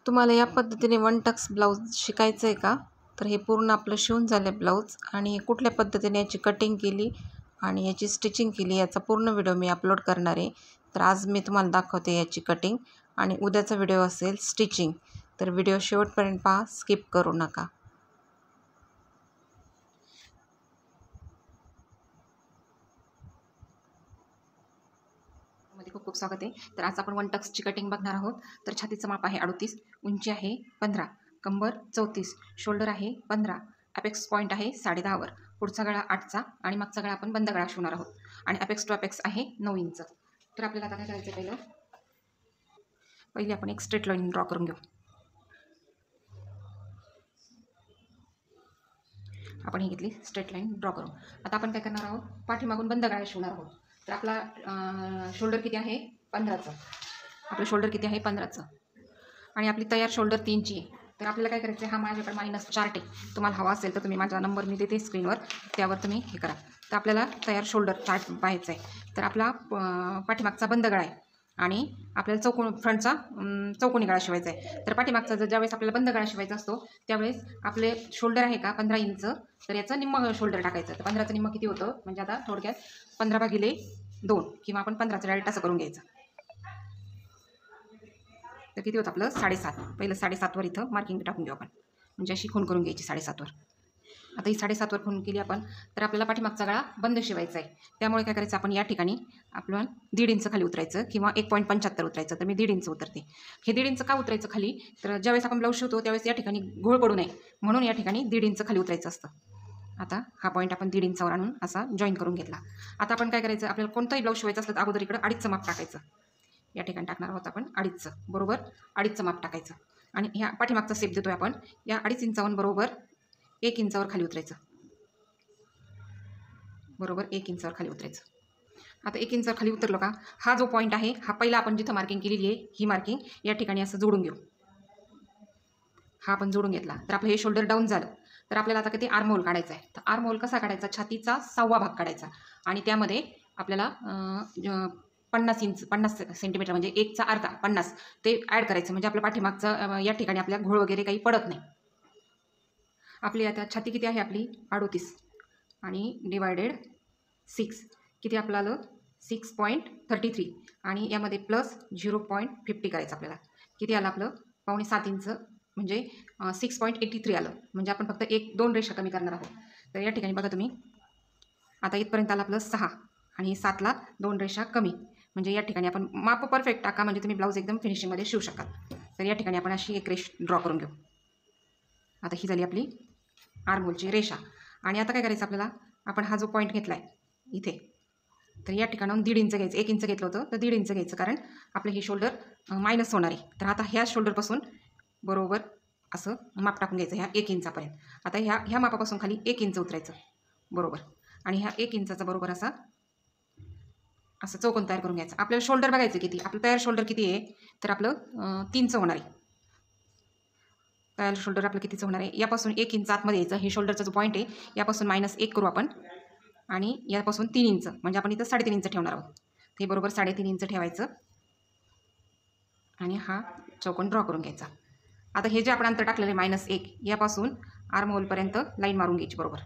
तुम्हाला या पद्धतीने वन टक्स ब्लाऊज शिकायचं आहे का? तर हे पूर्ण आपलं शिवून झालं आहे ब्लाऊज आणि कुठल्या पद्धतीने याची कटिंग केली आणि याची स्टिचिंग केली याचा पूर्ण व्हिडिओ मी अपलोड करणार आहे. तर आज मी तुम्हाला दाखवते याची कटिंग आणि उद्याचा व्हिडिओ असेल स्टिचिंग. तर व्हिडिओ शेवटपर्यंत पहा, स्किप करू नका. खूप खूप स्वागत आहे. तर आज आपण वन टक्सची कटिंग बघणार आहोत. तर छातीचं माप आहे 38, उंची आहे 15, कंबर 34, शोल्डर आहे 15, अपेक्स पॉईंट आहे 10.5 वर, पुढचा गळा 8चा आणि मागचा गळा आपण बंद गळा शिवणार आहोत आणि अपेक्स टू अपेक्स आहे 9 इंच. तर आपल्याला आता काय करायचं, पहिले आपण एक स्ट्रेट लाईन ड्रॉ करून घेऊ. आपण ही घेतली स्ट्रेट लाईन ड्रॉ करून. आता आपण काय करणार आहोत, पाठीमागून बंद गळा शिवणार आहोत. तर आपला शोल्डर किती आहे 15चं, आपलं शोल्डर किती आहे 15चं आणि आपली तयार शोल्डर 3ची आहे. तर आपल्याला काय करायचं आहे, हा माझ्याकडे मायनस चार्ट आहे. तुम्हाला हवा असेल तर तुम्ही माझा नंबर मी देते स्क्रीनवर, त्यावर तुम्ही हे करा. तर आपल्याला तयार शोल्डर चार्ट पाहायचा आहे. तर आपला पाठीमागचा बंद गळा आहे आणि आपल्याला फ्रंटचा चौकोनी गळा शिवायचा आहे. तर पाठीमागचा ज्यावेळेस आपल्याला बंद गळा शिवायचा असतो त्यावेळेस आपले शोल्डर आहे का 15 इंच, तर याचं निम्म शोल्डर टाकायचं. तर 15चं निम्म किती होतं, म्हणजे आता थोडक्यात 15/2 किंवा आपण 15चं डायरेक्ट असं करून घ्यायचं. तर किती होतं आपलं 7.5. पहिलं 7.5वर इथं मार्किंग टाकून घेऊ आपण, म्हणजे अशी खूण करून घ्यायची 7.5वर. आता ही 7.5वर खूण केली आपण. तर आपल्याला पाठीमागचा गळा बंद शिवायचा आहे. त्यामुळे काय करायचं, आपण या ठिकाणी आपलं 1.5 इंच खाली उतरायचं किंवा 1.75 उतरायचं. तर मी 1.5 इंच उतरते. हे 1.5 इंच का उतरायचं खाली, तर ज्यावेळेस आपण ब्लाऊज शिवतो त्यावेळेस या ठिकाणी घोळ पडू नये म्हणून या ठिकाणी 1.5 इंच खाली उतरायचं असतं. आता हा पॉईंट आपण 1.5 इंचावर आणून असा जॉईन करून घेतला. आता आपण काय करायचं, आपल्याला कोणताही ब्लाऊज शिवायचं असलं तर अगोदर इकडं 2.5चं माप टाकायचं. या ठिकाणी टाकणार आहोत आपण 2.5चं, बरोबर 2.5चं माप टाकायचं आणि ह्या पाठीमागचा सेप देतोय आपण. या 2.5 इंचावरून बरोबर 1 इंचावर खाली उतरायचं, बरोबर 1 इंचावर खाली उतरायचं. आता 1 इंचावर खाली उतरलो का, हा जो पॉईंट आहे हा पहिला आपण जिथं मार्किंग केलेली आहे ही मार्किंग या ठिकाणी असं जोडून घेऊ. हा आपण जोडून घेतला तर आपलं हे शोल्डर डाऊन झालं. तर आपल्याला आता किती आर्महोल काढायचा आहे. तर आर्महोल कसा काढायचा, छातीचा 6वा भाग काढायचा आणि त्यामध्ये आपल्याला 50 सेंटीमीटर म्हणजे 1चा अर्धा 50 ते ॲड करायचं, म्हणजे आपल्या पाठीमागचं या ठिकाणी आपल्या घोळ वगैरे काही पडत नाही. आपली आता छाती किती आहे, आपली 38 आणि डिवायडेड 6 किती आपलं आलं 6.33 आणि यामध्ये प्लस 0.50 करायचं. आपल्याला किती आलं आपलं 6.25 इंच म्हणजे 6.83 आलं. म्हणजे आपण फक्त 1-2 रेषा कमी करणार आहोत. तर या ठिकाणी बघा तुम्ही, आता इथपर्यंत आला आपलं 6 आणि 7ला 2 रेषा कमी, म्हणजे या ठिकाणी आपण माप परफेक्ट टाका म्हणजे तुम्ही ब्लाऊज एकदम फिनिशिंगमध्ये शिवू शकाल. तर या ठिकाणी आपण अशी एक रेष ड्रॉ करून घेऊ. आता ही झाली आपली आर्महोलची रेषा आणि आता काय करायचं आपल्याला, आपण हा जो पॉईंट घेतला आहे इथे, तर या ठिकाणाहून 1.5 इंच घ्यायचं. 1 इंच घेतलं होतं तर 1.5 इंच घ्यायचं, कारण आपलं हे शोल्डर मायनस होणार आहे. तर आता ह्या शोल्डरपासून बरोबर असं माप टाकून घ्यायचं ह्या 1 इंचापर्यंत. आता ह्या मापापासून खाली 1 इंच उतरायचं, बरोबर, आणि ह्या 1 इंचाचा बरोबर असं चौकोन तयार करून घ्यायचं. आपल्याला शोल्डर बघायचं किती, आपलं तयार शोल्डर किती आहे, तर आपलं 3चं होणार आहे. तयार शोल्डर आपलं कितीचं होणार आहे, यापासून 1 इंच आतमध्ये यायचं. हे शोल्डरचा जो पॉईंट आहे यापासून -1 करू आपण आणि यापासून 3 इंच म्हणजे आपण इथं 3.5 इंच ठेवणार आहोत. हे बरोबर 3.5 इंच ठेवायचं आणि हा चौकोन ड्रॉ करून घ्यायचा. आता हे जे आपण अंतर टाकलेलं आहे -1 यापासून आर्महोलपर्यंत लाईन मारून घ्यायची, बरोबर.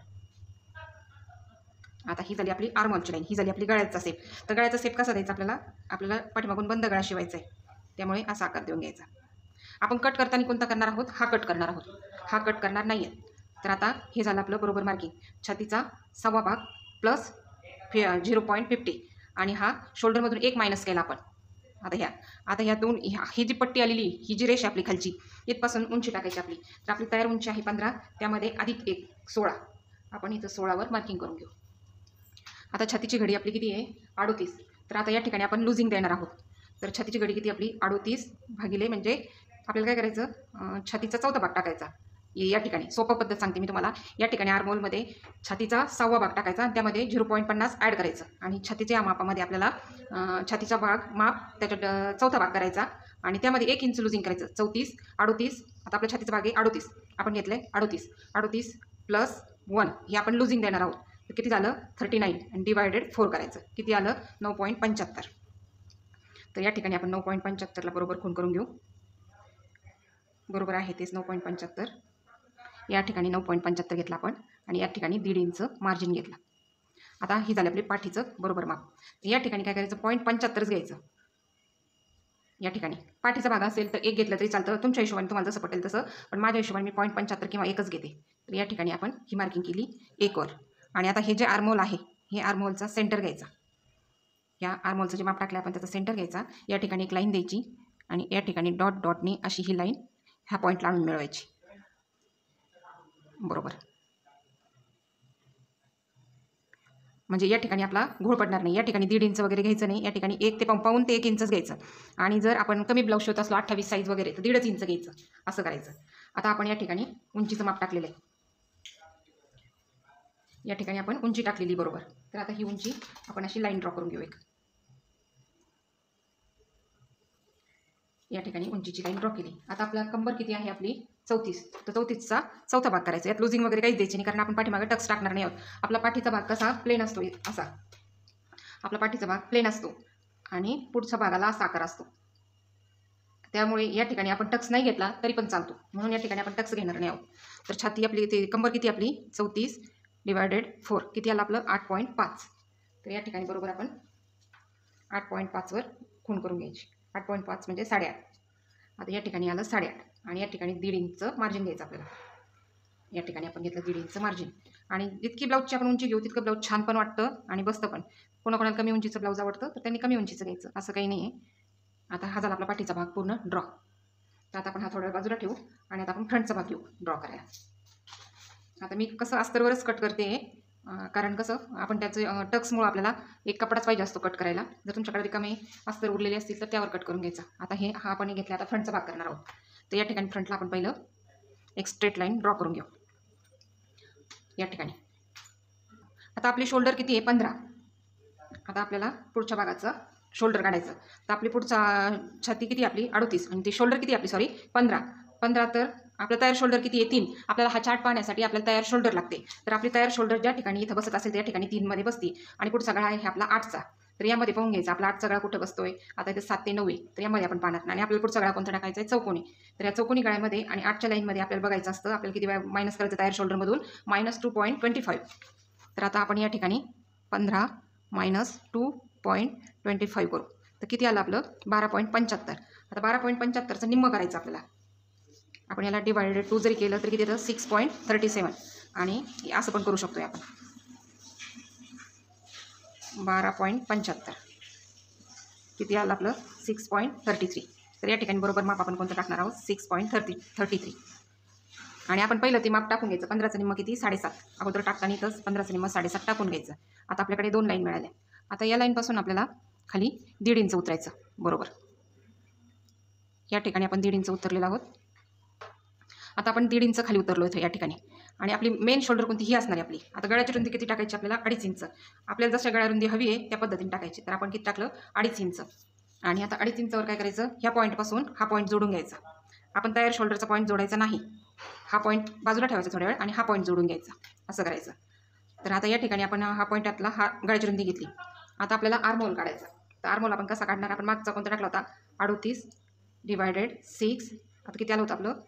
आता ही झाली आपली आर्महोलची लाईन, ही झाली आपली गळ्याचा सेप. तर गळ्याचा सेप कसा द्यायचा, आपल्याला पाठीमागून बंद गळा शिवायचा आहे, त्यामुळे असा आकार देऊन घ्यायचा. आपण कट करताना कोणता करणार आहोत, हा कट करणार आहोत, हा कट करणार नाही आहे. तर आता हे झालं आपलं बरोबर मार्किंग. छातीचा 6वा भाग प्लस 0.50 आणि हा शोल्डरमधून 1 मायनस केला आपण. आता ह्या दोन ही जी पट्टी आलेली, ही जी रेष आपली खालची, इथपासून उंची टाकायची आपली. तर आपली तयार उंची आहे 15, त्यामध्ये अधिक 1 16. आपण इथं 16वर मार्किंग करून घेऊ. आता छातीची घडी आपली किती आहे 38. तर आता या ठिकाणी आपण लुझिंग देणार आहोत. तर छातीची घडी किती आपली 38 भागिले, म्हणजे आपल्याला काय करायचं, छातीचा 4था भाग टाकायचा. या ठिकाणी सोपं पद्धत सांगते मी तुम्हाला. या ठिकाणी आर्महोलमध्ये छातीचा 6वा भाग टाकायचा आणि त्यामध्ये 0.50 ॲड करायचं आणि छातीच्या या मापामध्ये आपल्याला छातीचा भाग माप त्याच्यात 4था भाग करायचा आणि त्यामध्ये 1 इंच लुझिंग करायचं. 34 38. आता आपल्या छातीचा भाग आहे 38, आपण घेतलं आहे 38 प्लस 1 हे आपण लुझिंग देणार आहोत. तर किती झालं 39 आणि डिवायडेड 4 करायचं. किती आलं 9.75. तर या ठिकाणी आपण 9.75ला बरोबर खूण करून घेऊ. बरोबर आहे तेच 9.75. या ठिकाणी 9.75 घेतला आपण आणि या ठिकाणी 1.5 इंच मार्जिन घेतला. आता ही झाली आपली पाठीचं बरोबर माप. या ठिकाणी काय करायचं 0.75च घ्यायचं. या ठिकाणी पाठीचा भाग असेल तर 1 घेतलं तरी चालतं, तुमच्या हिशोबाने तुम्हाला जसं पटेल तसं, पण माझ्या हिशोबाने मी 0.75 किंवा 1च घेते. तर या ठिकाणी आपण ही मार्किंग केली 1 वर. आणि आता हे जे आर्महोल आहे हे आर्महोलचा सेंटर घ्यायचा. या आर्महोलचं जे माप टाकलं आपण त्याचा सेंटर घ्यायचा. या ठिकाणी एक लाईन द्यायची आणि या ठिकाणी डॉट डॉटने अशी ही लाईन ह्या पॉईंटला आणून मिळवायची. बरोबर. म्हणजे या ठिकाणी आपला घोळ पडणार नाही. या ठिकाणी 1.5 इंच वगैरे घ्यायचं नाही. या ठिकाणी 1 ते पाऊण ते 1 इंचच घ्यायचं. आणि जर आपण कमी ब्लाऊज शिवत असलो 28 साईज वगैरे तर 1.5 इंच घ्यायचं. असं करायचं. आता आपण या ठिकाणी उंचीचं माप टाकलेलं आहे. या ठिकाणी आपण उंची टाकलेली बरोबर. तर आता ही उंची आपण अशी लाईन ड्रॉ करून घेऊ एक. या ठिकाणी उंचीची लाईन ड्रॉ केली. आता आपला कंबर किती आहे आपली 34. तर 34चा चौथा भाग करायचा. यात लुजिंग वगैरे काहीच द्यायची नाही कारण आपण पाठीमागे टक्स टाकणार नाही आहोत. आपला पाठीचा भाग कसा प्लेन असतो असा. आपला पाठीचा भाग प्लेन असतो आणि पुढच्या भागाला असा आकार असतो. त्यामुळे या ठिकाणी आपण टक्स नाही घेतला तरी पण चालतो. म्हणून या ठिकाणी आपण टक्स घेणार नाही आहोत. तर छाती आपली ते कंबर किती आपली 34 / 4 किती आलं आपलं 8.5. तर या ठिकाणी बरोबर आपण 8.5 वर खूण करून घ्यायची. 8.5 म्हणजे 8.5. आता या ठिकाणी आलं 8.5 आणि या ठिकाणी 1.5 इंच मार्जिन घ्यायचं आपल्याला. या ठिकाणी आपण घेतलं 1.5 इंच मार्जिन. आणि जितकी ब्लाऊजची आपण उंची घेऊ तितकं ब्लाऊज छान पण वाटतं आणि बसतं पण. कोणाकोणाला कमी उंचीचं ब्लाऊज आवडतं तर त्यांनी कमी उंचीचं घ्यायचं, असं काही नाही आहे. आता हा झाला आपला पाठीचा भाग पूर्ण ड्रॉ. तर आता आपण हा थोड्या बाजूला ठेवू आणि आता आपण फ्रंटचा भाग घेऊ ड्रॉ करायला. आता मी कसं अस्तरवरच कट करते कारण कसं आपण त्याचं टक्समुळं आपल्याला एक कपडाच पाहिजे असतो कट करायला. जर तुमच्याकडे रिकामे अस्तर उरलेले असतील तर त्यावर कट करून घ्यायचा. आता हा आपण घेतला. आता फ्रंटचा भाग करणार आहोत. तर या ठिकाणी फ्रंटला आपण पहिलं एक स्ट्रेट लाईन ड्रॉ करून घेऊ. या ठिकाणी आता आपली शोल्डर किती आहे 15. आता आपल्याला पुढच्या भागाचं शोल्डर काढायचं. तर आपली पुढचा छाती किती आपली 38 आणि ती शोल्डर किती आपली 15. तर आपलं तयार शोल्डर किती आहे 3. आपल्याला हा चार्ट पाहण्यासाठी आपल्याला तयार शोल्डर लागते. तर आपली तयार शोल्डर ज्या ठिकाणी इथं बसत असेल त्या ठिकाणी 3 मध्ये बसते. आणि पुढचा गळा आहे आपला 8चा. तर यामध्ये पाहून घ्यायचा आपला 8चा गळा कुठं बसतोय. आता इथे 7 ते 9 आहे. तर यामध्ये आपण पाहणार आणि आपल्याला पुढचा गळा कोणता टाकायचा आहे चौकोनी. तर या चौकोनी गळ्यामध्ये आणि 8च्या लाईनमध्ये आपल्याला बघायचं असतं आपल्याला किती मायनस करायचं तयार शोल्डरमधून -2.25. तर आता आपण या ठिकाणी 15 - 2.25 करू. तर किती आलं आपलं 12.75. आता 12.75चं निम्मं करायचं आपल्याला. आपण याला /2 जरी केलं तरी किती येतं 6.37. आणि असं पण करू शकतोय आपण 12.75 किती आलं आपलं 6.33. तर या ठिकाणी बरोबर माप आपण कोणतं टाकणार आहोत 6.33. आणि आपण पहिलं ते माप टाकून घ्यायचं. 15चं निम्मं किती 7.5. अगोदर टाकताना इथंच 15चं निम्मं 7.5 टाकून घ्यायचं. आता आपल्याकडे 2 लाईन मिळाल्या. आता या लाईनपासून आपल्याला खाली 1.5 इंच उतरायचं बरोबर. या ठिकाणी आपण 1.5 इंच उतरलेलो आहोत. आता आपण 1.5 इंच खाली उतरलो इथं या ठिकाणी. आणि आपली मेन शोल्डर कोणती ही असणार आहे आपली. आता गळ्याची रुंदी किती टाकायची आपल्याला 2.5 इंच. आपल्याला जशा गळ्या रुंदी हवी आहे त्या पद्धतीने टाकायची. तर आपण किती टाकलं 2.5 इंच. आणि आता 2.5 इंचावर काय करायचं ह्या पॉईंटपासून हा पॉईंट जोडून घ्यायचा. आपण तयार शोल्डरचा पॉईंट जोडायचा नाही. हा पॉईंट बाजूला ठेवायचा थोड्या वेळ आणि हा पॉईंट जोडून घ्यायचा. असं करायचं. तर आता या ठिकाणी आपण हा पॉईंटातला हा गळ्याची रुंदी घेतली. आता आपल्याला आर्महोल काढायचा. तर आर्महोल आपण कसा काढणार. आपण मागचा कोणता टाकला होता 38 / 6. आता किती आलं होतं आपलं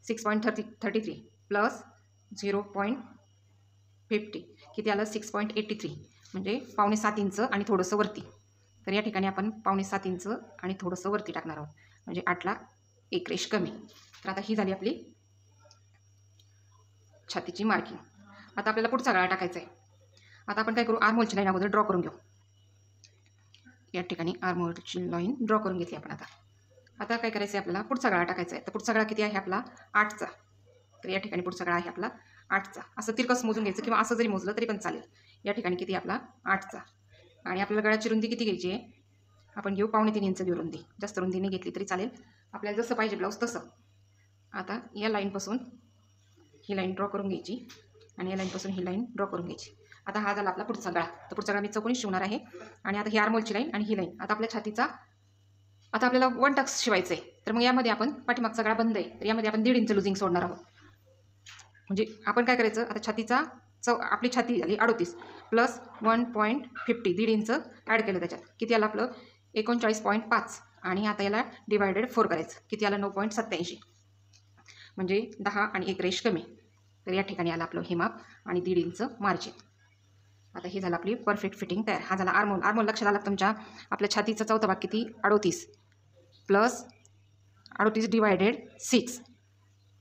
6.33 प्लस 0.50 किती आलं 6.83 म्हणजे 6.25 इंच आणि थोडंसं वरती. तर या ठिकाणी आपण 6.25 इंच आणि थोडंसं वरती टाकणार आहोत. म्हणजे 8ला 1 रेष कमी. तर आता ही झाली आपली छातीची मार्किंग. आता आपल्याला पुढचा गळा टाकायचा आहे. आता आपण काय करू आर्महोलची लाईन अगोदर ड्रॉ करून घेऊ. या ठिकाणी आर्महोलची लाईन ड्रॉ करून घेतली आपण. आता काय करायचं आहे आपल्याला पुढचा गळा टाकायचा आहे. तर पुढचा गळा किती आहे आपला 8चा. तर या ठिकाणी पुढचा गळा आहे आपला 8चा. असं तिरकस मोजून घ्यायचं किंवा असं जरी मोजलं तरी पण चालेल. या ठिकाणी किती आपला 8चा. आणि आपल्याला गळ्याची रुंदी किती घ्यायची आहे आपण घेऊ 2.25 इंच घेऊ रुंदी. जास्त रुंदीने घेतली तरी चालेल. आपल्याला जसं पाहिजे ब्लाऊज तसं. आता या लाईनपासून ही लाईन ड्रॉ करून घ्यायची आणि या लाईनपासून ही लाईन ड्रॉ करून घ्यायची. आता हा झाला आपला पुढचा गळा. तर पुढचा गळा मी चौकोनी शिवणार आहे. आणि आता ही आर्महोलची लाईन आणि ही लाईन. आता आपल्या छातीचा आता आपल्याला 1 टक्स शिवायचं आहे. तर मग यामध्ये आपण पाठीमागचा गळा बंद आहे तर यामध्ये आपण 1.5 इंच लुजिंग सोडणार आहोत. म्हणजे आपण काय करायचं आता छातीचा आपली छाती झाली 38 प्लस 1.50 1.5 इंच ॲड केलं त्याच्यात. किती आलं आपलं 39.5. आणि आता याला /4 करायचं. किती आलं 9.87. म्हणजे 10 आणि 1 रेष कमी. तर या ठिकाणी आलं आपलं हे माप आणि 1.5 इंच मार्जिन. आता हे झालं आपली परफेक्ट फिटिंग तयार. हा झाला आर्महोल. आर्महोल लक्षात आला तुमच्या. आपल्या छातीचा चौथा भाग किती 38 प्लस 38 डिवायडेड 6.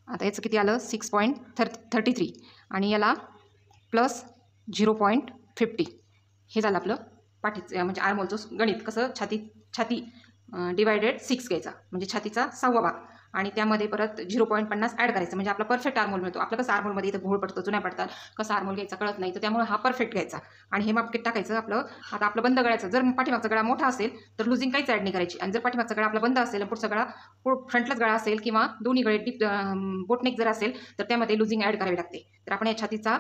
आता याचं किती आलं 6.33 आणि याला प्लस 0.50. हे झालं आपलं पाठीचं म्हणजे आर्महोलचं गणित. कसं छाती डिवायडेड 6 घ्यायचा म्हणजे छातीचा 6वा भाग आणि त्यामध्ये परत 0.50 ॲड करायचं म्हणजे आपला परफेक्ट आर्महोल मिळतो. आपलं कसं आर्महोलमध्ये इथं घोळ पडतो, चुन्या पडतात, कसं आर्महोल घ्यायचा कळत नाही, तर त्यामुळे हा परफेक्ट घ्यायचा आणि हे माप टाकायचं आपलं. आता आपलं बंद गळ्याचं जर पाठीमागचा गळा मोठा असेल तर लुजिंग काहीच ॲड नाही करायची आणि जर पाठीमागचा गळा आपला बंद असेल पुढचा गळा फ्रंटलाच गळा असेल किंवा दोन्ही गळे डीप बोटनेक जर असेल तर त्यामध्ये लुजिंग ॲड करावी लागते. तर आपण या छातीचा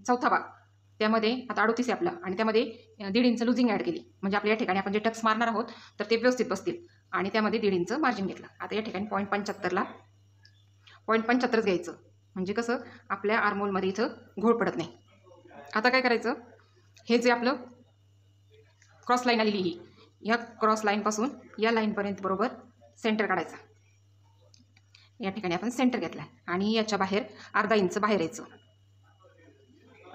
चौथा भाग त्यामध्ये आता 38 आहे आपला आणि त्यामध्ये 1.5 इंच लुजिंग ॲड केली म्हणजे आपल्या या ठिकाणी आपण जे टक्स मारणार आहोत तर ते व्यवस्थित बसतील आणि त्यामध्ये 1.5 इंच मार्जिन घेतलं. आता या ठिकाणी 0.75ला 0.75च घ्यायचं म्हणजे कसं आपल्या आर्महोलमध्ये इथं घोळ पडत नाही. आता काय करायचं, हे जे आपलं क्रॉस लाईन आलेली ही ह्या क्रॉस लाईनपासून या लाईनपर्यंत बरोबर सेंटर काढायचा. या ठिकाणी आपण सेंटर घेतला आणि याच्या बाहेर 1/2 इंच बाहेर यायचं.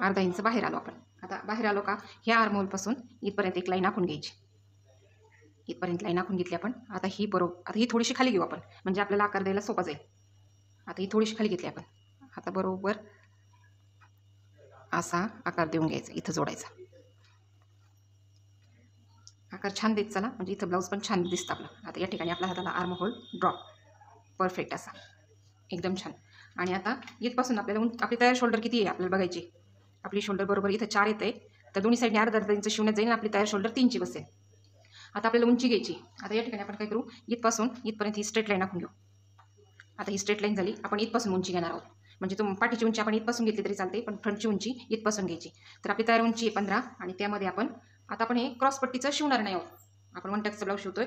1/2 इंच बाहेर आलो आपण. आता बाहेर आलो का ह्या आर्महोलपासून इथपर्यंत एक लाईन आखून घ्यायची. इथपर्यंत लाईन आखून घेतली आपण. आता ही थोडीशी खाली घेऊ आपण म्हणजे आपल्याला आकार द्यायला सोपा जाईल. आता ही थोडीशी खाली घेतली आपण. आता बरोबर असा आकार देऊन घ्यायचा, इथं जोडायचा. आकार छान देत चला म्हणजे इथं ब्लाऊज पण छान दिसतं आपलं. आता या ठिकाणी आपला हाताला आर्महोल ड्रॉप परफेक्ट असा एकदम छान. आणि आता इथपासून आपल्याला आपली तयार शोल्डर किती आहे आपल्याला बघायची. आपली शोल्डर बरोबर इथं 4 येते तर दोन्ही साईडने 1/2 इंच शिवण्यात जाईल आणि आपली तयार शोल्डर 3ची बसेल. आता आपल्याला उंची घ्यायची. आता या ठिकाणी आपण काय करू, इथपासून इथपर्यंत ही स्ट्रेट लाईन आखून घेऊ. आता ही स्ट्रेट लाईन झाली. आपण इथपासून उंची घेणार आहोत म्हणजे पाठीची उंची आपण इथपासून घेतली तरी चालते पण फ्रंटची उंची इथपासून घ्यायची. तर आपली तयार उंची आहे 15 आणि त्यामध्ये आता आपण हे क्रॉसपट्टीचं शिवणार नाही आहोत. आपण 1 टक्सचा ब्लाऊज शिवतोय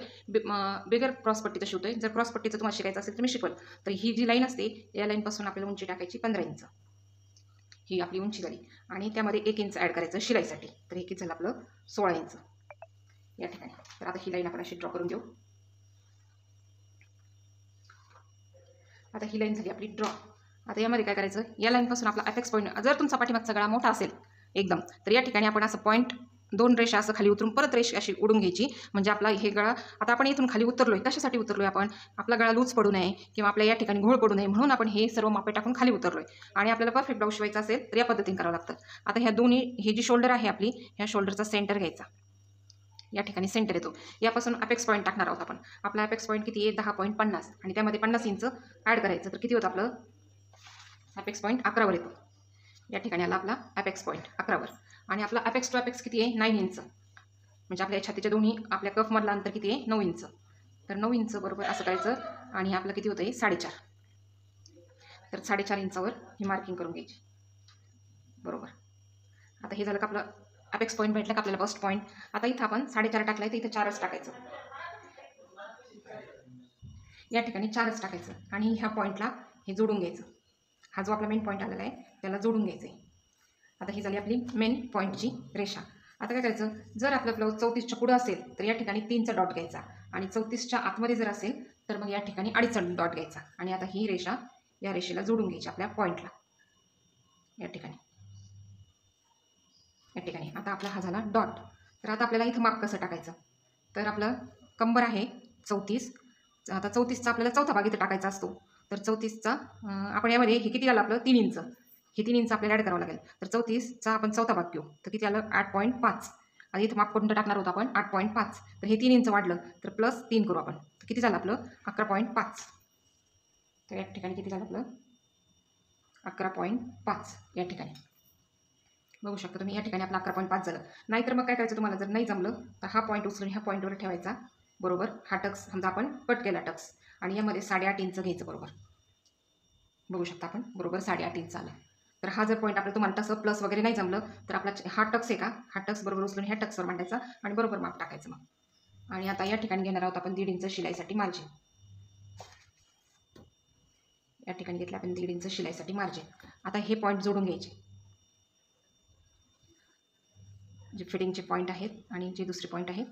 बिगर क्रॉसपट्टीचं शिवतोय. जर क्रॉसपट्टीचं तुम्हाला शिकायचं असेल तर मी शिकवल. तर ही जी लाईन असते या लाईनपासून आपल्याला उंची टाकायची 15 इंच. ही आपली उंची झाली आणि त्यामध्ये 1 इंच ॲड करायचं शिलाईसाठी. तर हे किती झालं आपलं 16 इंच या ठिकाणी. तर आता ही लाईन आपण अशी ड्रॉ करून घेऊ. आता ही लाईन झाली आपली ड्रॉ. आता यामध्ये काय करायचं, या लाईनपासून आपला अपेक्स पॉईंट जर तुमचा पाठीमागचा गळा मोठा असेल एकदम तर या ठिकाणी आपण असं पॉईंट 2 रेषा असं खाली उतरून परत रेष अशी उडून घ्यायची म्हणजे आपला हे गळा. आता आपण इथून खाली उतरलोय कशासाठी उतरलोय आपण, आपला गळा लूज पडू नये किंवा आपल्या या ठिकाणी घोळ पडू नये म्हणून आपण हे सर्व मापे टाकून खाली उतरलोय आणि आपल्याला परफेक्ट ब्लाऊज शिवायचा असेल तर या पद्धतीने करावं लागतं. आता ह्या दोन्ही हे जी शोल्डर आहे आपली ह्या शोल्डरचा सेंटर घ्यायचा. या ठिकाणी सेंटर येतो यापासून अपेक्स पॉईंट टाकणार आहोत आपण. आपला अपेक्स पॉईंट किती आहे 10.50 आणि त्यामध्ये 50 इंच ॲड करायचं तर किती होतं आपलं अपेक्स पॉईंट 11वर येतो. या ठिकाणी आला आपला अपेक्स पॉईंट 11वर आणि आपला अपेक्स टू अपेक्स किती आहे 9 इंच म्हणजे आपल्या छातीच्या दोन्ही आपल्या कफमधला अंतर किती आहे 9 इंच. तर 9 इंच बरोबर असं करायचं आणि आपलं किती होतं आहे 4.5. तर 4.5 इंचावर ही मार्किंग करून घ्यायची बरोबर. आता हे झालं का आपलं अपेक्स पॉईंट भेटलं का आपल्याला बस्ट पॉईंट. आता इथं आपण 4.5 टाकलाय तर इथं 4च टाकायचं. या ठिकाणी 4च टाकायचं आणि ह्या पॉईंटला हे जोडून घ्यायचं. हा जो आपला मेन पॉईंट आलेला आहे त्याला जोडून घ्यायचं आहे. आता ही झाली आपली मेन पॉईंटची रेषा. आता काय करायचं, जर आपलं ब्लाऊज 34च्या पुढं असेल तर या ठिकाणी 3चा डॉट घ्यायचा आणि 34च्या आतमध्ये जर असेल तर मग या ठिकाणी 2.5चा डॉट घ्यायचा आणि आता ही रेषा या रेषेला जोडून घ्यायची आपल्या पॉईंटला या ठिकाणी. आता आपला हा झाला डॉट. तर आता आपल्याला इथं माप कसं टाकायचं, तर आपलं कंबर आहे 34. आता 34चा आपल्याला चौथा भाग इथं टाकायचा असतो. तर 34चा आपण यामध्ये हे किती आलं आपलं 3 इंच. हे 3 इंच आपल्याला ॲड करावं लागेल. तर 34चा आपण चौथा भाग घेऊ तर किती आलं 8.5. आता इथं माप कोणतं टाकणार होतं आपण 8.5. तर हे 3 इंच वाढलं तर प्लस 3 करू आपण तर किती झालं आपलं 11.5. तर या ठिकाणी किती झालं आपलं 11.5 या ठिकाणी बघू शकता तुम्ही. या ठिकाणी आपलं 11.5 झालं. नाहीतर मग काय करायचं तुम्हाला जर नाही जमलं तर हा पॉईंट उचलून ह्या पॉईंटवर ठेवायचा बरोबर. हा टक्स समजा आपण कट केला टक्स आणि यामध्ये 8.5 इंच घ्यायचं बरोबर. बघू शकता आपण बरोबर 8.5 इंच आलं. तर हा जर पॉईंट आपल्याला तुम्हाला तसं प्लस वगैरे नाही जमलं तर आपला हा टक्स आहे का हा टक्स बरोबर उचलून ह्या टक्सवर मांडायचा आणि बरोबर माप टाकायचं मग. आणि आता या ठिकाणी घेणार आहोत आपण 1.5 इंच शिलाईसाठी मार्जिन. या ठिकाणी घेतलं आपण 1.5 इंच शिलाईसाठी मार्जिन. आता हे पॉईंट जोडून घ्यायचे जे फिटिंगचे पॉईंट आहेत आणि जे दुसरे पॉईंट आहेत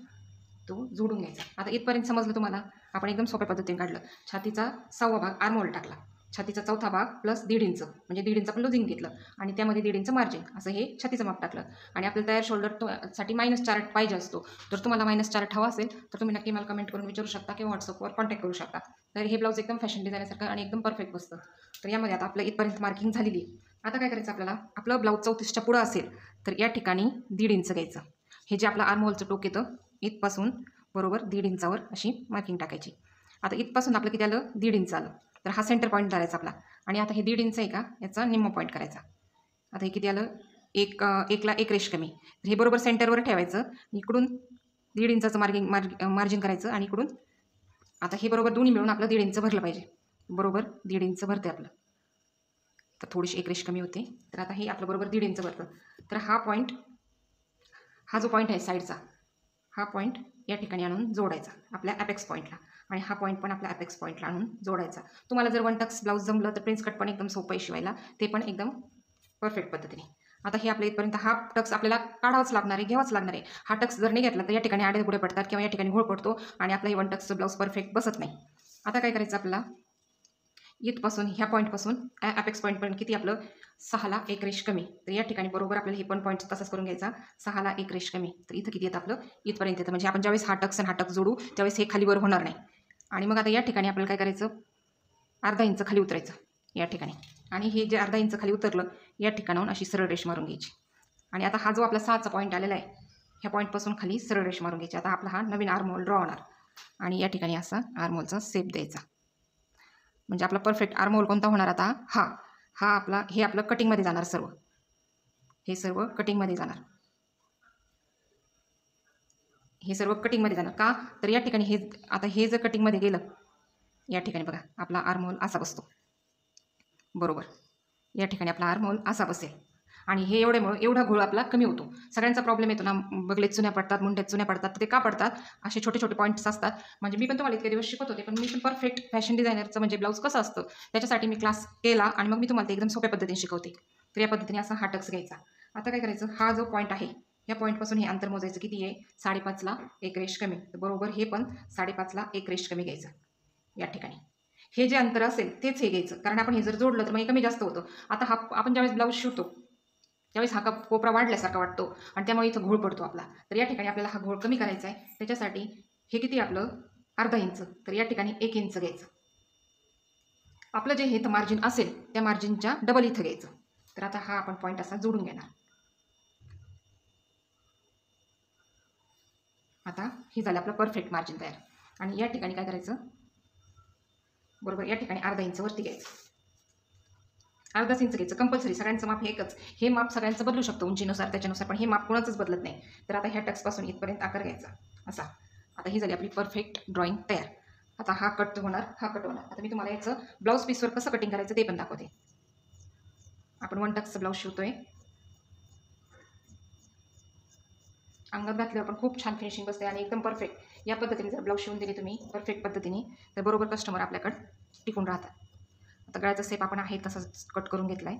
तो जोडून घ्यायचा. आता इथपर्यंत समजलं तुम्हाला. आपण एकदम सोप्या पद्धतीने काढलं. छातीचा 6वा भाग आर्महोल टाकला छातीचा चौथा भाग प्लस 1.5 इंच, म्हणजे 1.5 इंच आपण लुझिंग घेतलं आणि त्यामध्ये 1.5 इंच मार्जिन, असं हे छातीचं माप टाकलं. आणि आपल्याला तयार शोल्डर साठी -4 पाहिजे असतो. जर तुम्हाला -4 हवा असेल तर तुम्ही नक्की मला कमेंट करून विचारू शकता किंवा व्हॉट्सअपवर कॉन्टॅक्ट करू शकता. तर हे ब्लाऊज एकदम फॅशन डिझायनरसारखं आणि एकदम परफेक्ट बसतं. तर यामध्ये आता आपलं इथपर्यंत मार्किंग झालेली आहे. आता काय करायचं आपल्याला, आपलं ब्लाऊज 34च्या पुढं असेल तर या ठिकाणी 1.5 इंच घ्यायचं. हे जे आपलं आर्महोलचं टोक येतं इथपासून बरोबर 1.5 इंचावर अशी मार्किंग टाकायची. आता इथपासून आपलं किती आलं, 1.5 इंच आलं. तर हा सेंटर पॉईंट धरायचा आपला आणि आता हे 1.5 इंच आहे का, याचा निम्मा पॉईंट करायचा. आता हे किती आलं, एकला 1 रेष कमी. तर हे बरोबर सेंटरवर ठेवायचं. इकडून 1.5 इंचाचं मार्जिन करायचं आणि इकडून आता हे बरोबर दोन्ही मिळून आपलं 1.5 इंच भरलं पाहिजे. बरोबर 1.5 इंच भरते आपलं. तर थोडीशी 1 रेष कमी होते. तर आता हे आपलं बरोबर 1.5 इंच भरतं. तर हा जो पॉईंट आहे साईडचा, हा पॉईंट या ठिकाणी आणून जोडायचा आपल्या ॲपेक्स पॉईंटला आणि हा पॉईंट पण आपल्या ॲपेक्स पॉईंटला आणून जोडायचा. तुम्हाला जर 1 टक्स ब्लाऊज जमलं तर प्रिन्स कट पण एकदम सोपं आहे शिवायला, ते पण एकदम परफेक्ट पद्धतीने. आता हे आपल्या इथपर्यंत हा टक्स आपल्याला काढावाच लागणार आहे, घ्यावाच लागणार आहे. हा टक्स जर नाही घेतला तर या ठिकाणी आडे पुढे पडतात किंवा या ठिकाणी घोळ पडतो आणि आपलं हे 1 टक्सचं ब्लाऊज परफेक्ट बसत नाही. आता काय करायचं आपल्याला, इथपासून ह्या पॉईंटपासून ॲपेक्स पॉईंटपर्यंत किती आपलं 6ला 1 रेष कमी. तर या ठिकाणी बरोबर आपल्याला हे पण पॉईंट तसाच करून घ्यायचा, 6ला 1 रेष कमी. तर इथं किती येतं आपलं, इथपर्यंत येतं. म्हणजे आपण ज्यावेळेस हा टक्स आणि हा टक्स जोडू त्यावेळेस हे खालीवर होणार नाही. आणि मग आता या ठिकाणी आपल्याला काय करायचं, अर्धा इंच खाली उतरायचं या ठिकाणी. आणि हे जे अर्धा इंच खाली उतरलं या ठिकाणाहून अशी सरळ रेष मारून घ्यायची. आणि आता हा जो आपला 6चा पॉईंट आलेला आहे, ह्या पॉईंटपासून खाली सरळ रेष मारून घ्यायची. आता आपला हा नवीन आर्महोल ड्रॉ होणार आणि या ठिकाणी असा आर्महोलचा शेप द्यायचा. म्हणजे आपला परफेक्ट आर्महोल कोणता होणार आता, हे आपलं कटिंगमध्ये जाणार सर्व. हे सर्व कटिंगमध्ये जाणार. हे सर्व कटिंगमध्ये जाणार का, तर या ठिकाणी आता हे जर कटिंगमध्ये गेलं, या ठिकाणी बघा आपला आर्महोल असा बसतो. बरोबर या ठिकाणी आपला आर्महोल असा बसेल आणि हे एवढा घोळ आपला कमी होतो. सगळ्यांचा प्रॉब्लेम येतो ना, बगलेत चुन्या पडतात, मुंड्यात चुन्या पडतात. ते का पडतात, असे छोटे छोटे पॉईंट्स असतात. म्हणजे मी पण तुम्हाला इतके दिवस शिकत होते, पण मी पण परफेक्ट फॅशन डिझायनरचं म्हणजे ब्लाऊज कसं असतं त्याच्यासाठी मी क्लास केला आणि मग मी तुम्हाला ते एकदम सोप्या पद्धतीने शिकवते. तर या पद्धतीने असा हा टक्स घ्यायचा. आता काय करायचं, हा जो पॉईंट आहे या पॉईंटपासून हे अंतर मोजायचं किती आहे, 5.5ला 1 रेष कमी. तर बरोबर हे पण 5.5ला 1 रेष कमी घ्यायचं या ठिकाणी. हे जे अंतर असेल तेच हे घ्यायचं, कारण आपण हे जर जोडलं तर मग हे कमी जास्त होतं. आता आपण ज्यावेळेस ब्लाऊज शिवतो त्यावेळेस हा कोपरा वाढल्यासारखा वाटतो आणि त्यामुळे इथं घोळ पडतो आपला. तर या ठिकाणी आपल्याला हा घोळ कमी करायचा आहे. त्याच्यासाठी हे किती आपलं अर्धा इंच, तर या ठिकाणी 1 इंच घ्यायचं. आपलं जे हे मार्जिन असेल त्या मार्जिनच्या डबल इथं घ्यायचं. तर आता हा आपण पॉईंट असा जोडून घेणार. आता ही झालं आपलं परफेक्ट मार्जिन तयार. आणि या ठिकाणी काय करायचं, बरोबर या ठिकाणी अर्धा इंच वरती घ्यायचं. अर्धाच इंच घ्यायचं कंपल्सरी. सगळ्यांचं माप हे एकच. हे माप सगळ्यांचं बदलू शकतं उंचीनुसार त्याच्यानुसार, पण हे माप कोणाचंच बदलत नाही. तर आता ह्या टक्सपासून इथपर्यंत आकार घ्यायचा असा. आता ही झाली आपली परफेक्ट ड्रॉइंग तयार. आता हा कट होणार. आता मी तुम्हाला याचं ब्लाऊज पीसवर कसं कटिंग करायचं ते पण दाखवते. आपण 1 टक्सचं ब्लाऊज शिवतोय. अंगात घातल्यावर पण खूप छान फिनिशिंग बसते आणि एकदम परफेक्ट. या पद्धतीने जर ब्लाऊज शिवून दिली तुम्ही परफेक्ट पद्धतीने तर बरोबर कस्टमर आपल्याकडे टिकून राहतात. आता गळ्याचा शेप आपण आहे तसाच कट करून घेतला आहे.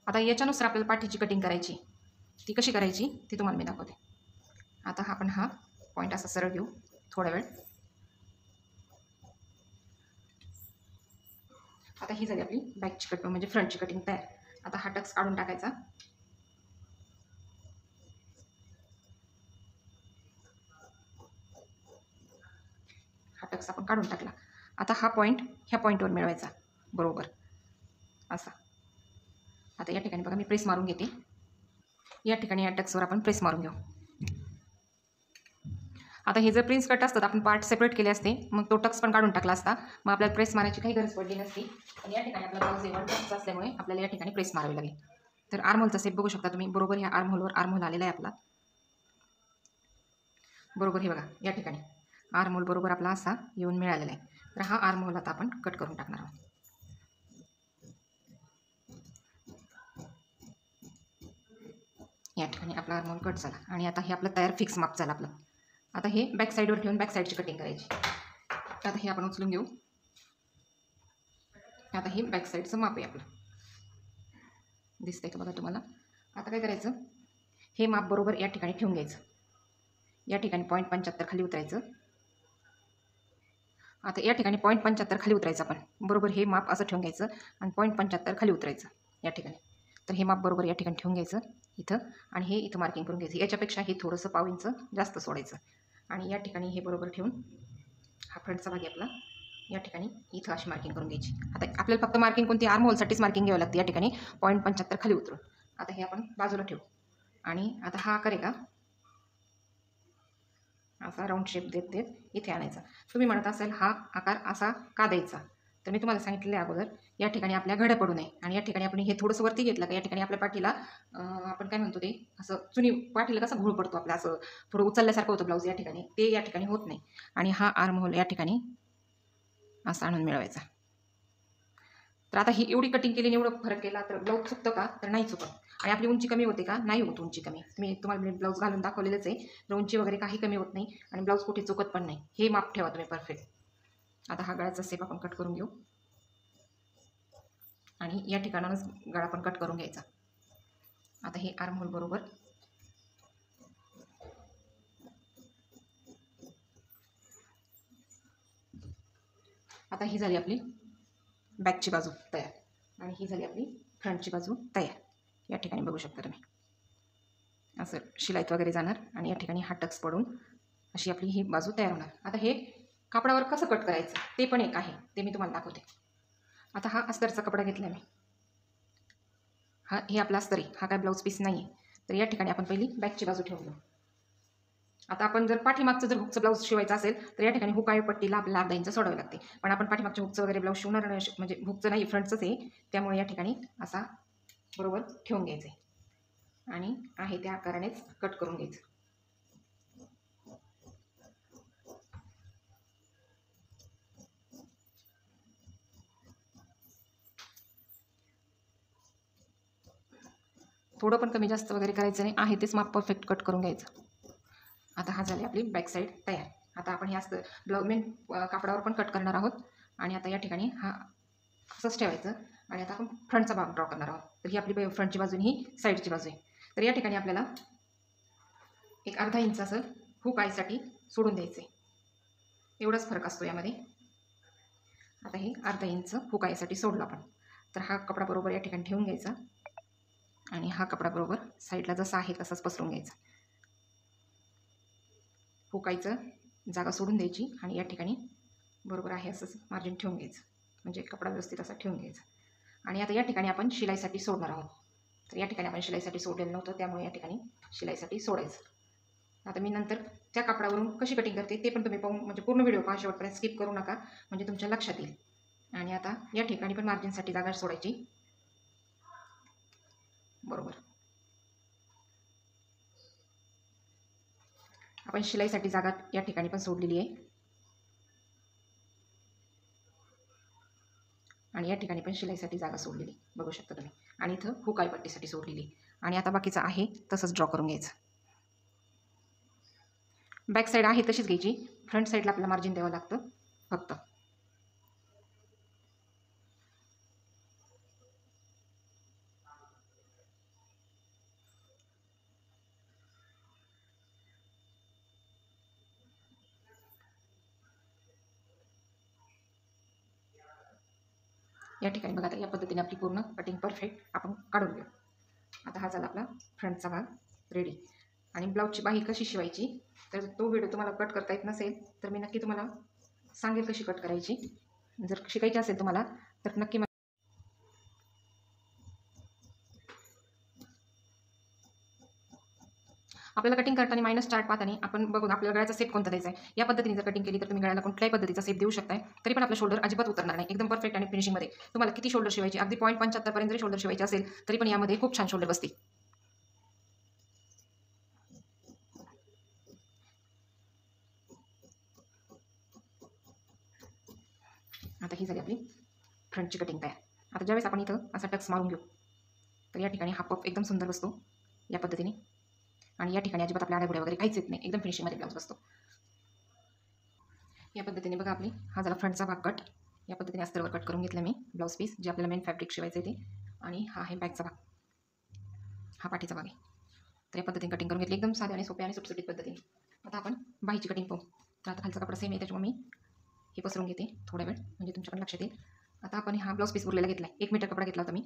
आता याच्यानुसार आपल्याला पाठीची कटिंग करायची. ती कशी करायची ती तुम्हाला मी दाखवते. आता आपण हा पॉईंट असा सरळ घेऊ थोडा वेळ. आता ही झाली आपली बॅकची कटिंग म्हणजे फ्रंटची कटिंग तयार. आता हा टक्स काढून टाकायचा. हा टक्स आपण काढून टाकला. आता हा पॉईंट ह्या पॉईंटवर मिळवायचा बरोबर असा. आता या ठिकाणी बघा मी प्रेस मारून घेते. या ठिकाणी या टक्सवर आपण प्रेस मारून घेऊ. आता हे जर प्रिन्स कट असतात आपण पार्ट सेपरेट केले असते मग तो टक्स पण काढून टाकला असता, मग आपल्याला प्रेस मारायची काही गरज पडली नसती. पण या ठिकाणी आपला ब्लाऊज 1 टक्स असल्यामुळे आपल्याला या ठिकाणी प्रेस मारावी लागेल. तर आर्महोलचा शेप बघू शकता तुम्ही. बरोबर ह्या आर्महोलवर आर्महोल आलेला आहे आपला. बरोबर हे बघा या ठिकाणी आर्महोल बरोबर आपला असा येऊन मिळालेला आहे. तर हा आर्महोल आता आपण कट करून टाकणार आहोत. या ठिकाणी आपला आर्महोल कट झाला आणि आता हे आपलं तयार फिक्स माप झालं आपलं. आता हे बॅक साईडवर ठेवून बॅक साईडची कटिंग करायची. आता हे आपण उचलून घेऊ. आता हे बॅक साईडचं माप आहे आपलं. दिसतंय का बघा तुम्हाला. आता काय करायचं, हे माप बरोबर या ठिकाणी ठेवून घ्यायचं. या ठिकाणी 0.75 खाली उतरायचं आता या ठिकाणी 0.75 खाली उतरायचं आपण. बरोबर हे माप असं ठेवून घ्यायचं आणि 0.75 खाली उतरायचं या ठिकाणी. तर हे माप बरोबर या ठिकाणी ठेवून घ्यायचं इथं आणि हे इथं मार्किंग करून घ्यायचं. याच्यापेक्षा हे थोडंसं पाव इंच जास्त सोडायचं आणि या ठिकाणी हे बरोबर ठेवून हा फ्रंटचा भाग आहे आपला. या ठिकाणी इथं अशी मार्किंग करून घ्यायची. आता आपल्याला फक्त मार्किंग कोणती आर्म होलसाठीच मार्किंग घ्यावी लागते या ठिकाणी 0.75 खाली उतरून. आता हे आपण बाजूला ठेवू आणि आता हा आकार आहे का असा राऊंड शेप देत देत इथे आणायचा. तुम्ही म्हणत असाल हा आकार असा का द्यायचा, तर मी तुम्हाला सांगितलेलं आहे अगोदर. या ठिकाणी आपल्या घड्या पडू नये आणि या ठिकाणी आपण हे थोडंसं वरती घेतलं का या ठिकाणी आपल्या पाठीला आपण काय म्हणतो ते असं चुनी पाठीला कसा घोळ पडतो आपला, असं थोडं उचलल्यासारखं होतं ब्लाऊज या ठिकाणी, ते या ठिकाणी होत नाही. आणि हा आर्म होल या ठिकाणी असा आणून मिळवायचा. तर आता ही एवढी कटिंग केली, एवढं फरक केला तर ब्लाऊज चुकतं का, तर नाही चुकत. आणि आपली उंची कमी होते का, नाही होत उंची कमी. मी तुम्हाला ब्लाऊज घालून दाखवलेलंच आहे, तर उंची वगैरे काही कमी होत नाही आणि ब्लाऊज कुठे चुकत पण नाही. हे माप ठेवा तुम्ही परफेक्ट. आता हा गळ्याचा शेप आपण कट करून घेऊ आणि या ठिकाणानंच गळा पण कट करून घ्यायचा. आता हे आर्म होल बरोबर आता ही झाली आपली बॅकची बाजू तयार आणि ही झाली आपली फ्रंटची बाजू तयार. या ठिकाणी बघू शकता तुम्ही असं शिलाईत वगैरे जाणार आणि या ठिकाणी हा टक्स पडून अशी आपली ही बाजू तयार होणार. आता हे कापडावर कसं कट करायचं ते पण एक आहे, ते मी तुम्हाला दाखवते. आता हा अस्तरचा कपडा घेतला मी, हे आपला अस्तर आहे, हा काय ब्लाऊज पीस नाही आहे. तर या ठिकाणी आपण पहिली बॅकची बाजू ठेवून घेऊ. आता आपण जर पाठीमागचं जर हुकचं ब्लाऊज शिवायचं असेल तर या ठिकाणी हुक आहे पट्टीला आपल्याला अर्धा इंच सोडावे लागते. पण आपण पाठीमागच्या हुकचं वगैरे ब्लाऊज शिवणार नाही, म्हणजे हुकचं नाही फ्रंटचंच आहे, त्यामुळे या ठिकाणी असा बरोबर ठेवून घ्यायचं आहे आणि आहे त्या आकारानेच कट करून घ्यायचं. थोडं पण कमी जास्त वगैरे करायचं नाही, आहे तेच माप परफेक्ट कट करून घ्यायचं. आता हा झाली आपली बॅक साईड तयार. आता आपण हे असतं ब्लाऊज मेन कापडावर पण कट करणार आहोत आणि आता या ठिकाणी हा असंच ठेवायचं आणि आता आपण फ्रंटचा भाग ड्रॉ करणार आहोत. तर ही आपली फ्रंटची बाजू ही साईडची बाजू आहे. तर या ठिकाणी आपल्याला एक अर्धा इंच असं हुक आयसाठी सोडून द्यायचं आहे, एवढाच फरक असतो यामध्ये. आता हे अर्धा इंच हुक आयसाठी सोडलं आपण, तर हा कपडा बरोबर या ठिकाणी ठेवून घ्यायचा आणि हा कपडा बरोबर साईडला जसा आहे तसाच पसरून घ्यायचा. हुकायचं जागा सोडून द्यायची आणि या ठिकाणी बरोबर आहे असंच मार्जिन ठेवून घ्यायचं, म्हणजे कपडा व्यवस्थित असा ठेवून घ्यायचा. आणि आता या ठिकाणी आपण शिलाईसाठी सोडणार आहोत. तर या ठिकाणी आपण शिलाईसाठी सोडलेलं नव्हतं, त्यामुळे या ठिकाणी शिलाईसाठी सोडायचं. आता मी नंतर त्या कापडावरून कशी कटिंग करते ते पण तुम्ही पाहून, म्हणजे पूर्ण व्हिडिओ पहा, शेवटपर्यंत स्किप करू नका, म्हणजे तुमच्या लक्षात येईल. आणि आता या ठिकाणी पण मार्जिनसाठी जागा सोडायची बरोबर. आपण शिलाईसाठी जागा या ठिकाणी पण सोडलेली आहे आणि या ठिकाणी पण शिलाईसाठी जागा सोडलेली बघू शकता तुम्ही. आणि इथं हुकाई पट्टीसाठी सोडलेली. आणि आता बाकीचं आहे तसंच ड्रॉ करून घ्यायचं. बॅक साईड आहे तशीच घ्यायची, फ्रंट साईडला आपल्याला मार्जिन द्यावं लागतं फक्त. या ठिकाणी बघा आता या पद्धतीने आपली पूर्ण कटिंग परफेक्ट आपण काढून घेऊ. आता हा झाला आपला फ्रंटचा भाग रेडी. आणि ब्लाऊजची बाही कशी शिवायची, तर तो व्हिडिओ तुम्हाला कट करता येत नसेल तर मी नक्की तुम्हाला सांगेल कशी कट करायची. जर शिकायची असेल तुम्हाला तर नक्की आपल्याला कटिंग करताना मायनस चार्ट पाहताना आपण बघून आपल्याला गळ्याचा सेप कोणता द्यायचा आहे, या पद्धतीने जर कटिंग केली तर तुम्ही गळ्याला कुठल्याही पद्धतीचा सेप देऊ शकताय, तरी पण आपला शोल्डर अजिबात उतरणार नाही, एकदम परफेक्ट आणि फिनिशिंगमध्ये. तुम्हाला किती शोल्डर शिवायची, अगदी 0.75 पर्यंत जरी शोल्डर शिवायचे असेल तरी पण यामध्ये खूप छान शोल्डर बसतील. आता ही झाली आपली फ्रंटची कटिंग तयार. आता ज्यावेळेस आपण इथं असा टक्स मारून घेऊ तर या ठिकाणी हा पफ एकदम सुंदर बसतो या पद्धतीने. आणि या ठिकाणी अजिबात आपल्या आड्याबुड्या वगैरे काहीच येत नाही, एकदम फिनिशिंगमध्ये ब्लाऊज बसतो या पद्धतीने. बघा आपली हा झाला फ्रंटचा भाग कट. या पद्धतीने अस्तरवर कट करून घेतला मी ब्लाऊज पीस, जे आपल्याला मेन फॅब्रिक शिवायचं आहे ते. आणि हा आहे बॅकचा भाग, हा पाठीचा भाग आहे. तर या पद्धतीने कटिंग करून घेतली, एकदम साध्या आणि सोप्या आणि सुटसुटीत पद्धतीने. आता आपण बाहीची कटिंग पाहू. तर आता खालचा कपडा सेम आहे, त्याच्यामुळे मी हे पसरून घेते थोडा वेळ, म्हणजे तुमच्या पण लक्षात येईल. आता आपण हा ब्लाऊज पीस उरलेला घेतला आहे, 1 मीटर कपडा घेतला होता मी.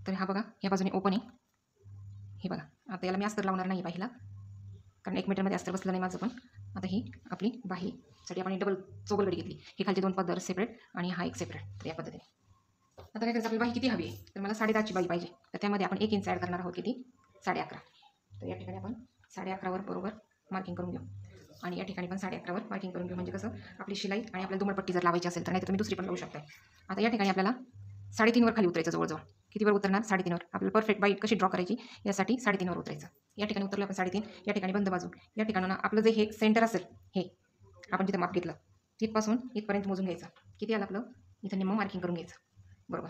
तर हा बघा या बाजूने ओपन आहे, हे बघा. आता याला मी अस्तर लावणार नाही बाहीला, कारण 1 मीटरमध्ये अस्तर बसलं नाही माझं पण. आता ही आपली बाहीसाठी आपण डबल चोगलगडी घेतली, ही खालची 2 पदर सेपरेट आणि हा एक सेपरेट. तर या पद्धतीने आता काय करायचं, आपली बाही किती हवी आहे, तर मला 10.5ची बाही पाहिजे. तर त्यामध्ये आपण 1 इंच ॲड करणार आहोत, किती 11.5. तर या ठिकाणी आपण 11.5वर बरोबर मार्किंग करून घेऊ, आणि या ठिकाणी पण 11.5वर मार्किंग करून घेऊ. म्हणजे कसं आपली शिलाई आणि आपल्याला दुमडपट्टी जर लावायची असेल तर, नाही तर तुम्ही दुसरी पण लावू शकता. आता या ठिकाणी आपल्याला 3.5वर खाली उतरायचं जवळजवळ. कितीवर उतरणार, 3.5वर. आपल्याला परफेक्ट बाई कशी ड्रॉ करायची यासाठी 3.5वर उतरायचं. या ठिकाणी उतरलं आपण 3.5. या ठिकाणी बंद बाजू, या ठिकाणी आपलं जे हे सेंटर असेल, हे आपण जिथं माप घेतलं तिथपासून इथपर्यंत मोजून घ्यायचं. किती आलं आपलं, इथं निम्म मार्किंग करून घ्यायचं बरोबर.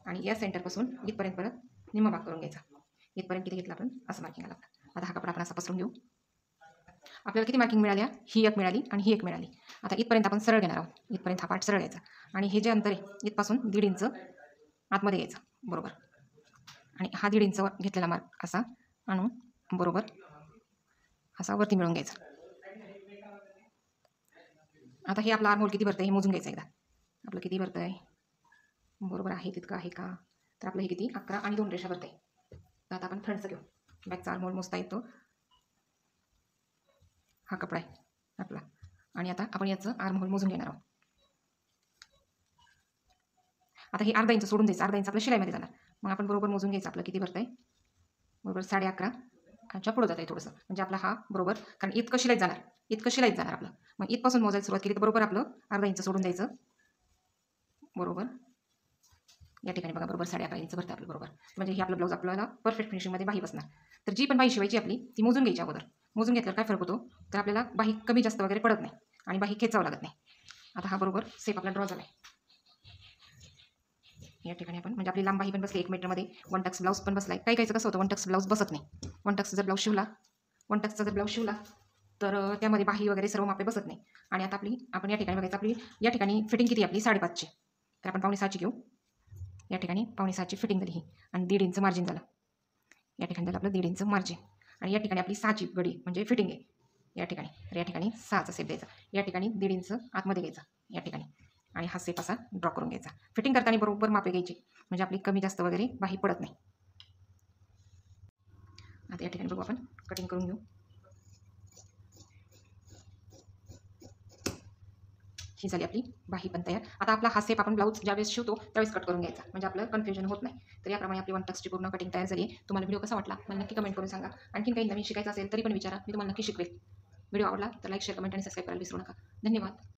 आणि या सेंटरपासून इथपर्यंत परत निम्म भाग करून घ्यायचा. इथपर्यंत किती घेतलं आपण, असं मार्किंग आलं. आता हा कपडा आपण असा पसरून घेऊ. आपल्याला किती मार्किंग मिळाल्या, ही एक मिळाली आणि ही एक मिळाली. आता इथपर्यंत आपण सरळ घेणार आहोत, इथपर्यंत हा पार्ट सरळ घ्यायचा. आणि हे जे अंतर आहे इथपासून 1.5 इंच आतमध्ये घ्यायचं बरोबर. आणि हा 1.5 इंच घेतलेला मार्क असा आणून बरोबर असा वरती मिळून घ्यायचा. आता हे आपला आर्महोल किती भरतं आहे हे मोजून घ्यायचं एकदा. आपलं किती भरतं आहे, बरोबर आहे तितकं आहे का. तर आपलं हे किती 11 आणि 2 रेषा भरतं आहे. तर आता आपण फ्रंटचं घेऊ. बॅकचा आर्महोल मोजता येतो, हा कपडा आहे आपला. आणि आता आपण याचं आर्महोल मोजून घेणार आहोत. आता हे 1/2 इंच सोडून द्यायचं, 1/2 इंच आपल्या शिलाईमध्ये जाणार. मग आपण बरोबर मोजून घ्यायचं आपलं किती भरतं आहे. बरोबर 11.5च्या पुढं जात आहे थोडंसं, म्हणजे आपला हा बरोबर, कारण इतकं शिलाईत जाणार आपलं. मग इथपासून मोजायला सुरुवात केली तर बरोबर आपलं 1/2 इंच सोडून द्यायचं बरोबर. या ठिकाणी बघा बरोबर 11.5 इंच भरतं आपलं बरोबर. म्हणजे हे आपलं ब्लाऊज आपल्याला परफेक्ट फिनिशिंगमध्ये बाही बसणार. तर जी पण बाही शिवायची आपली ती मोजून घ्यायची अगोदर. मोजून घेतल्यावर काय फरक होतो, तर आपल्याला बाही कमी जास्त वगैरे पडत नाही आणि बाही खेचावं लागत नाही. आता हा बरोबर सेप आपला ड्रॉ झाला आहे. या ठिकाणी आपण म्हणजे आपली लांब बाही पण बसली 1 मीटरमध्ये. 1 टक्स ब्लाऊज पण बसला आहे. काही काहीचं कसं होतं 1 टक्स ब्लाऊज बसत नाही. 1 टक्सचा जर ब्लाऊज शिवला तर त्यामध्ये बाही वगैरे सर्व मापे बसत नाही. आणि आता आपण या ठिकाणी बघायचं, आपली या ठिकाणी फिटिंग किती आपली 5.5ची. तर आपण 5.6ची घेऊ. या ठिकाणी 5.6ची फिटिंग झाली ही, आणि 1.5 इंच मार्जिन झालं. या ठिकाणी झालं आपलं 1.5 इंच मार्जिन. आणि या ठिकाणी आपली 6ची गडी म्हणजे फिटिंग आहे या ठिकाणी. तर या ठिकाणी 6चा सेप द्यायचा. या ठिकाणी 1.5 इंच आतमध्ये घ्यायचा या ठिकाणी, आणि हा सेप असा ड्रॉ करून घ्यायचा. फिटिंग करताना बरोबर मापे घ्यायची, म्हणजे आपली कमी जास्त वगैरे बाही पडत नाही. आता या ठिकाणी बघू आपण कटिंग करून घेऊ. ही झाली आपली बाही पण तयार. आता आपला हा सेप आपण ब्लाऊज ज्यावेळेस शिवतो त्यावेळेस कट करून घ्यायचा, म्हणजे आपलं कन्फ्युजन होत नाही. तर याप्रमाणे आपली 1 टक्सची पूर्ण कटिंग तयार झाली आहे. तुम्हाला व्हिडिओ कसा वाटला मला नक्की कमेंट करून सांगा. आणखीन काही नवीन शिकायचं असेल तरी पण विचारा, मी तुम्हाला नक्की शिकवेल. व्हिडिओ आवडला तर लाईक, शेअर, कमेंट आणि सबस्क्राईब करायला विसरू नका. धन्यवाद.